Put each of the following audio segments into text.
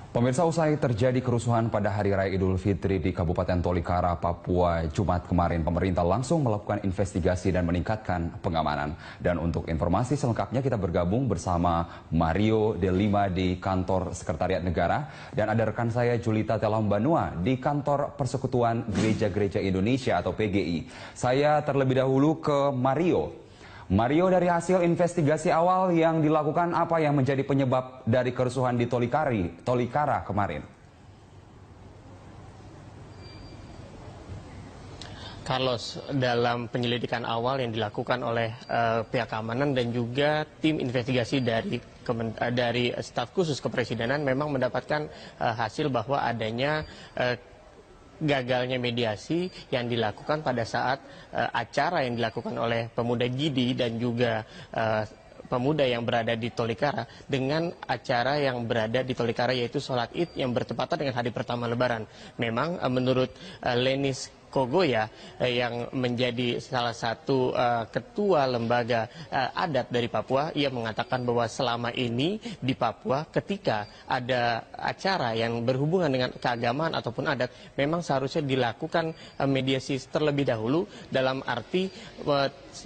Pemirsa, usai terjadi kerusuhan pada Hari Raya Idul Fitri di Kabupaten Tolikara, Papua, Jumat kemarin, pemerintah langsung melakukan investigasi dan meningkatkan pengamanan. Dan untuk informasi selengkapnya kita bergabung bersama Mario De Lima di Kantor Sekretariat Negara dan ada rekan saya Julita Telambanua di Kantor Persekutuan Gereja-Gereja Indonesia atau PGI. Saya terlebih dahulu ke Mario. Mario, dari hasil investigasi awal yang dilakukan, apa yang menjadi penyebab dari kerusuhan di Tolikara kemarin? Carlos, dalam penyelidikan awal yang dilakukan oleh pihak keamanan dan juga tim investigasi dari staf khusus kepresidenan memang mendapatkan hasil bahwa adanya gagalnya mediasi yang dilakukan pada saat acara yang dilakukan oleh pemuda Gidi dan juga pemuda yang berada di Tolikara dengan acara yang berada di Tolikara yaitu sholat Id yang bertepatan dengan hari pertama Lebaran. Memang menurut Lenis Kogoya yang menjadi salah satu ketua lembaga adat dari Papua, ia mengatakan bahwa selama ini di Papua ketika ada acara yang berhubungan dengan keagamaan ataupun adat memang seharusnya dilakukan mediasi terlebih dahulu, dalam arti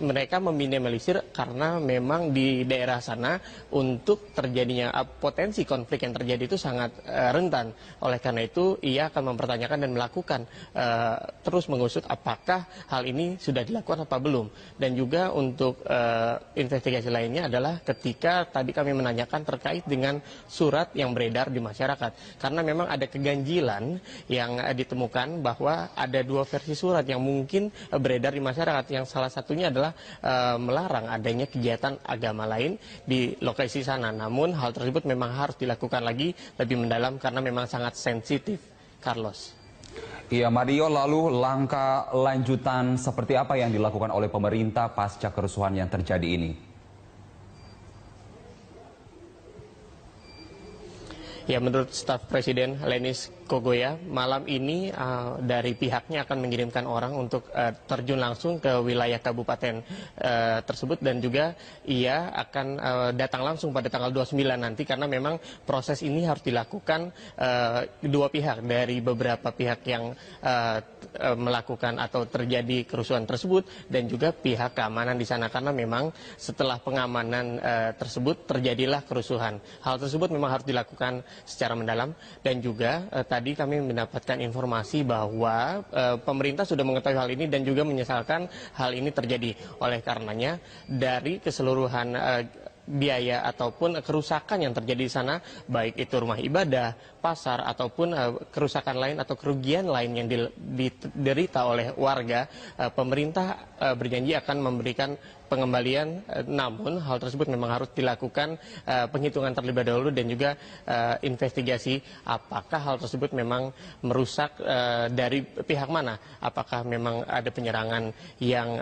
mereka meminimalisir karena memang di daerah sana untuk terjadinya potensi konflik yang terjadi itu sangat rentan. Oleh karena itu ia akan mempertanyakan dan melakukan terus mengusut apakah hal ini sudah dilakukan apa belum. Dan juga untuk investigasi lainnya adalah ketika tadi kami menanyakan terkait dengan surat yang beredar di masyarakat. Karena memang ada keganjilan yang ditemukan bahwa ada dua versi surat yang mungkin beredar di masyarakat. Yang salah satunya adalah melarang adanya kegiatan agama lain di lokasi sana. Namun hal tersebut memang harus dilakukan lagi lebih mendalam karena memang sangat sensitif, Carlos. Iya, Mario, lalu langkah lanjutan seperti apa yang dilakukan oleh pemerintah pasca kerusuhan yang terjadi ini? Ya, menurut staf Presiden Lenis Kogoya, malam ini dari pihaknya akan mengirimkan orang untuk terjun langsung ke wilayah kabupaten tersebut dan juga ia akan datang langsung pada tanggal 29 nanti karena memang proses ini harus dilakukan kedua pihak dari beberapa pihak yang melakukan atau terjadi kerusuhan tersebut dan juga pihak keamanan di sana karena memang setelah pengamanan tersebut terjadilah kerusuhan. Hal tersebut memang harus dilakukan secara mendalam dan juga tadi kami mendapatkan informasi bahwa pemerintah sudah mengetahui hal ini dan juga menyesalkan hal ini terjadi. Oleh karenanya dari keseluruhan biaya ataupun kerusakan yang terjadi di sana, baik itu rumah ibadah, pasar ataupun kerusakan lain atau kerugian lain yang diderita oleh warga, pemerintah berjanji akan memberikan pengembalian, namun hal tersebut memang harus dilakukan penghitungan terlebih dahulu dan juga investigasi apakah hal tersebut memang merusak dari pihak mana, apakah memang ada penyerangan yang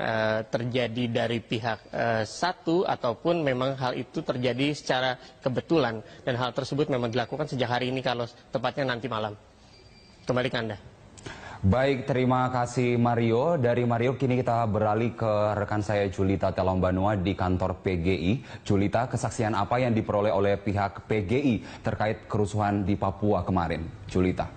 terjadi dari pihak satu ataupun memang hal itu terjadi secara kebetulan dan hal tersebut memang dilakukan sejak hari ini kalau tepatnya nanti malam. Kembali ke Anda. Baik, terima kasih Mario. Dari Mario kini kita beralih ke rekan saya Julita Telambanua di kantor PGI. Julita, kesaksian apa yang diperoleh oleh pihak PGI terkait kerusuhan di Papua kemarin? Julita.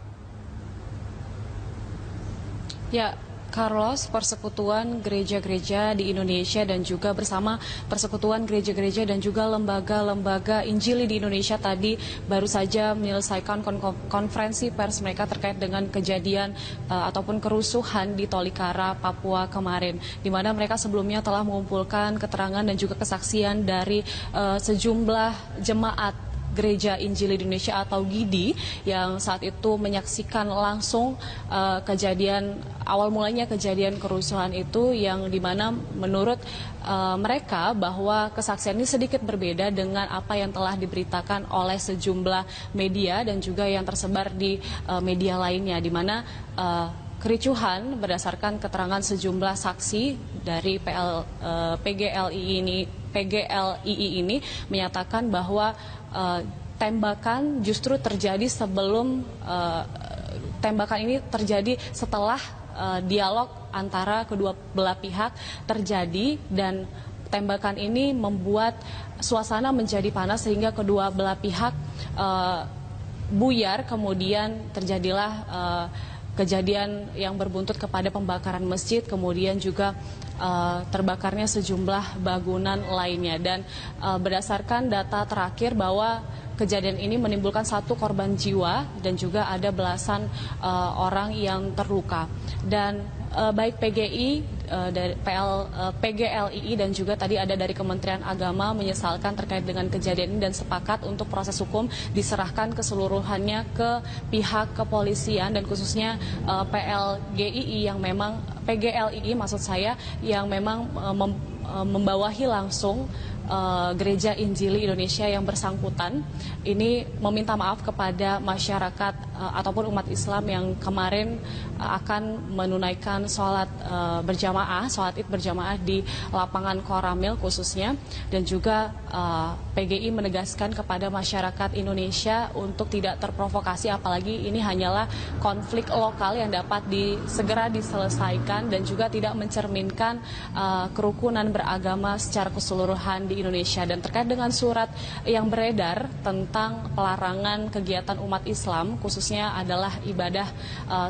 Ya, Carlos, Persekutuan Gereja-Gereja di Indonesia dan juga bersama Persekutuan Gereja-Gereja dan juga lembaga-lembaga Injili di Indonesia tadi baru saja menyelesaikan konferensi pers mereka terkait dengan kejadian ataupun kerusuhan di Tolikara, Papua kemarin, di mana mereka sebelumnya telah mengumpulkan keterangan dan juga kesaksian dari sejumlah jemaat Gereja Injili di Indonesia atau GIDI yang saat itu menyaksikan langsung kejadian awal mulanya kejadian kerusuhan itu, yang dimana menurut mereka bahwa kesaksian ini sedikit berbeda dengan apa yang telah diberitakan oleh sejumlah media dan juga yang tersebar di media lainnya, di mana kericuhan berdasarkan keterangan sejumlah saksi dari PGLII ini menyatakan bahwa tembakan justru terjadi sebelum tembakan ini terjadi setelah dialog antara kedua belah pihak terjadi, dan tembakan ini membuat suasana menjadi panas sehingga kedua belah pihak buyar, kemudian terjadilah kejadian yang berbuntut kepada pembakaran masjid, kemudian juga terbakarnya sejumlah bangunan lainnya. Dan berdasarkan data terakhir bahwa kejadian ini menimbulkan 1 korban jiwa dan juga ada belasan orang yang terluka. Dan baik PGI, dari PGLII dan juga tadi ada dari Kementerian Agama menyesalkan terkait dengan kejadian ini dan sepakat untuk proses hukum diserahkan keseluruhannya ke pihak kepolisian dan khususnya PLGII yang memang PGLII maksud saya yang memang membawahi langsung Gereja Injili Indonesia yang bersangkutan ini meminta maaf kepada masyarakat ataupun umat Islam yang kemarin akan menunaikan sholat berjamaah, sholat id berjamaah di lapangan Koramil khususnya, dan juga PGI menegaskan kepada masyarakat Indonesia untuk tidak terprovokasi, apalagi ini hanyalah konflik lokal yang dapat segera diselesaikan dan juga tidak mencerminkan kerukunan beragama secara keseluruhan di Indonesia. Dan terkait dengan surat yang beredar tentang pelarangan kegiatan umat Islam khususnya adalah ibadah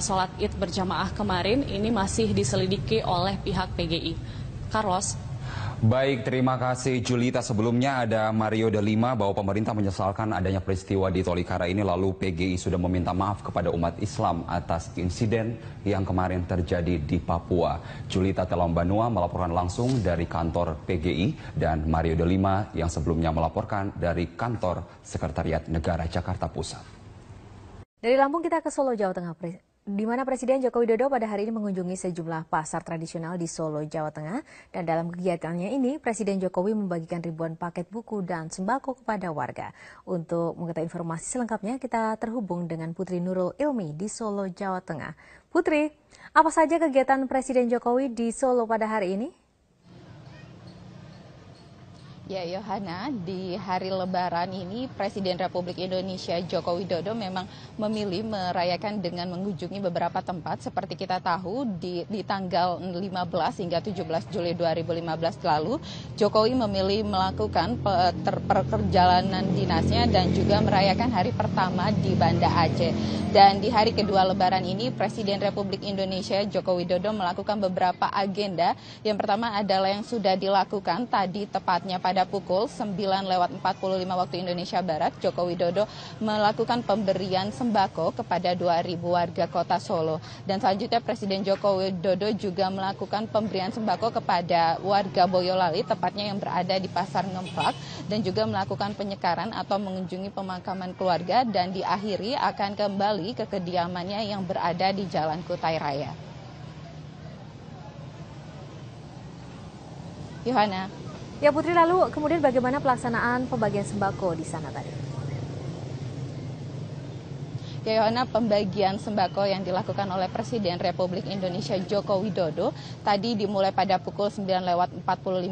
sholat id berjamaah kemarin, ini masih diselidiki oleh pihak PGI. Carlos. Baik, terima kasih Julita. Sebelumnya ada Mario Delima bahwa pemerintah menyesalkan adanya peristiwa di Tolikara ini, lalu PGI sudah meminta maaf kepada umat Islam atas insiden yang kemarin terjadi di Papua. Julita Telombanua melaporkan langsung dari kantor PGI dan Mario Delima yang sebelumnya melaporkan dari kantor Sekretariat Negara Jakarta Pusat. Dari Lampung kita ke Solo, Jawa Tengah, di mana Presiden Joko Widodo pada hari ini mengunjungi sejumlah pasar tradisional di Solo, Jawa Tengah. Dan dalam kegiatannya ini, Presiden Jokowi membagikan ribuan paket buku dan sembako kepada warga. Untuk mengetahui informasi selengkapnya, kita terhubung dengan Putri Nurul Ilmi di Solo, Jawa Tengah. Putri, apa saja kegiatan Presiden Jokowi di Solo pada hari ini? Ya, Yohana, di hari Lebaran ini Presiden Republik Indonesia Joko Widodo memang memilih merayakan dengan mengunjungi beberapa tempat. Seperti kita tahu di tanggal 15 hingga 17 Juli 2015 lalu, Jokowi memilih melakukan perjalanan dinasnya dan juga merayakan hari pertama di Banda Aceh. Dan di hari kedua Lebaran ini Presiden Republik Indonesia Joko Widodo melakukan beberapa agenda. Yang pertama adalah yang sudah dilakukan tadi tepatnya pada pukul 9:45 waktu Indonesia Barat, Joko Widodo melakukan pemberian sembako kepada 2.000 warga kota Solo. Dan selanjutnya Presiden Joko Widodo juga melakukan pemberian sembako kepada warga Boyolali, tepatnya yang berada di Pasar Ngemplak, dan juga melakukan penyekaran atau mengunjungi pemakaman keluarga dan diakhiri akan kembali ke kediamannya yang berada di Jalan Kutai Raya. Yohana. Ya Putri, lalu kemudian bagaimana pelaksanaan pembagian sembako di sana tadi? Ya, Yohana, pembagian sembako yang dilakukan oleh Presiden Republik Indonesia Joko Widodo tadi dimulai pada pukul 9:45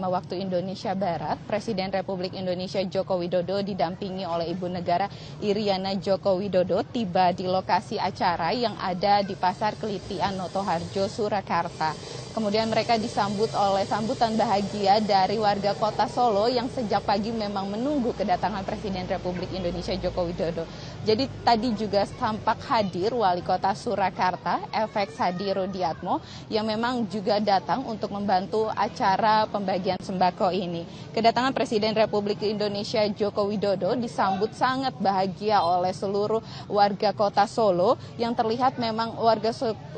waktu Indonesia Barat. Presiden Republik Indonesia Joko Widodo didampingi oleh Ibu Negara Iriana Joko Widodo tiba di lokasi acara yang ada di Pasar Kelitian Notoharjo, Surakarta. Kemudian mereka disambut oleh sambutan bahagia dari warga kota Solo yang sejak pagi memang menunggu kedatangan Presiden Republik Indonesia Joko Widodo. Jadi tadi juga tampak hadir Wali Kota Surakarta, FX Hadi Rudiatmo, yang memang juga datang untuk membantu acara pembagian sembako ini. Kedatangan Presiden Republik Indonesia Joko Widodo disambut sangat bahagia oleh seluruh warga kota Solo, yang terlihat memang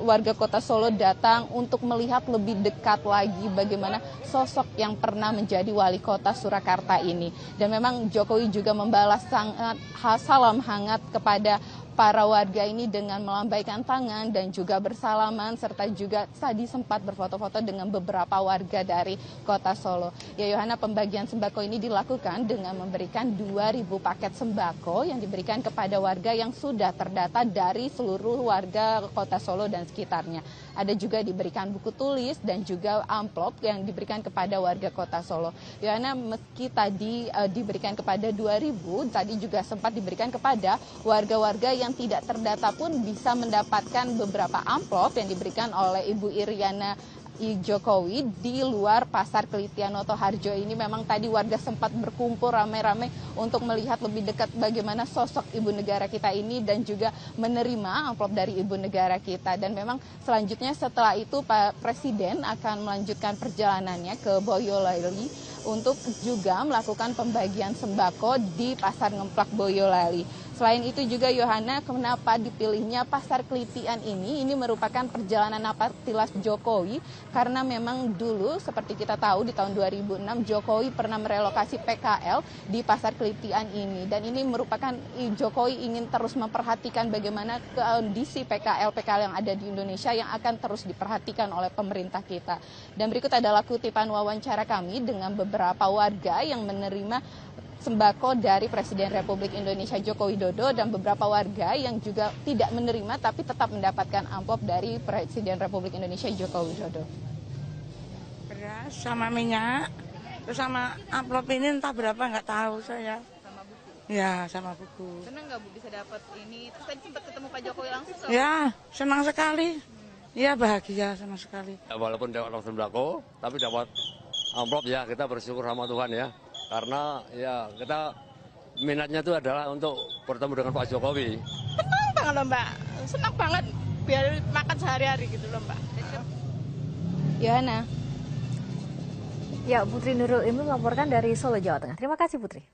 warga kota Solo datang untuk melihat lebih dekat lagi bagaimana sosok yang pernah menjadi Wali Kota Surakarta ini. Dan memang Jokowi juga membalas sangat salam hangat kepada para warga ini dengan melambaikan tangan dan juga bersalaman, serta juga tadi sempat berfoto-foto dengan beberapa warga dari kota Solo. Ya Yohana, pembagian sembako ini dilakukan dengan memberikan 2.000 paket sembako yang diberikan kepada warga yang sudah terdata dari seluruh warga kota Solo dan sekitarnya. Ada juga diberikan buku tulis dan juga amplop yang diberikan kepada warga kota Solo. Yohana, meski tadi diberikan kepada 2.000, tadi juga sempat diberikan kepada warga-warga yang tidak terdata pun bisa mendapatkan beberapa amplop yang diberikan oleh Ibu Iriana Jokowi di luar Pasar Kelitianoto Harjo ini. Memang tadi warga sempat berkumpul ramai-ramai untuk melihat lebih dekat bagaimana sosok ibu negara kita ini dan juga menerima amplop dari ibu negara kita. Dan memang selanjutnya setelah itu Pak Presiden akan melanjutkan perjalanannya ke Boyolali untuk juga melakukan pembagian sembako di Pasar Ngemplak Boyolali. Selain itu juga Yohana, kenapa dipilihnya Pasar Kelitian ini merupakan perjalanan napatilas Jokowi karena memang dulu seperti kita tahu di tahun 2006 Jokowi pernah merelokasi PKL di Pasar Kelitian ini, dan ini merupakan Jokowi ingin terus memperhatikan bagaimana kondisi PKL yang ada di Indonesia yang akan terus diperhatikan oleh pemerintah kita. Dan berikut adalah kutipan wawancara kami dengan beberapa warga yang menerima sembako dari Presiden Republik Indonesia Joko Widodo dan beberapa warga yang juga tidak menerima tapi tetap mendapatkan amplop dari Presiden Republik Indonesia Joko Widodo. Beras sama minyak, terus sama amplop ini entah berapa nggak tahu saya. Sama buku? Ya, sama buku. Senang nggak Bu bisa dapat ini? Terus tadi sempat ketemu Pak Jokowi langsung nggak? Ya, senang sekali. Ya, bahagia senang sekali. Ya, walaupun dapat sembako, tapi dapat amplop ya kita bersyukur sama Tuhan ya. Karena ya kita minatnya itu adalah untuk bertemu dengan Pak Jokowi. Senang banget loh Mbak, senang banget biar makan sehari-hari gitu loh Mbak. Yohana. Ya, Putri Nurul Ilmi melaporkan dari Solo, Jawa Tengah. Terima kasih Putri.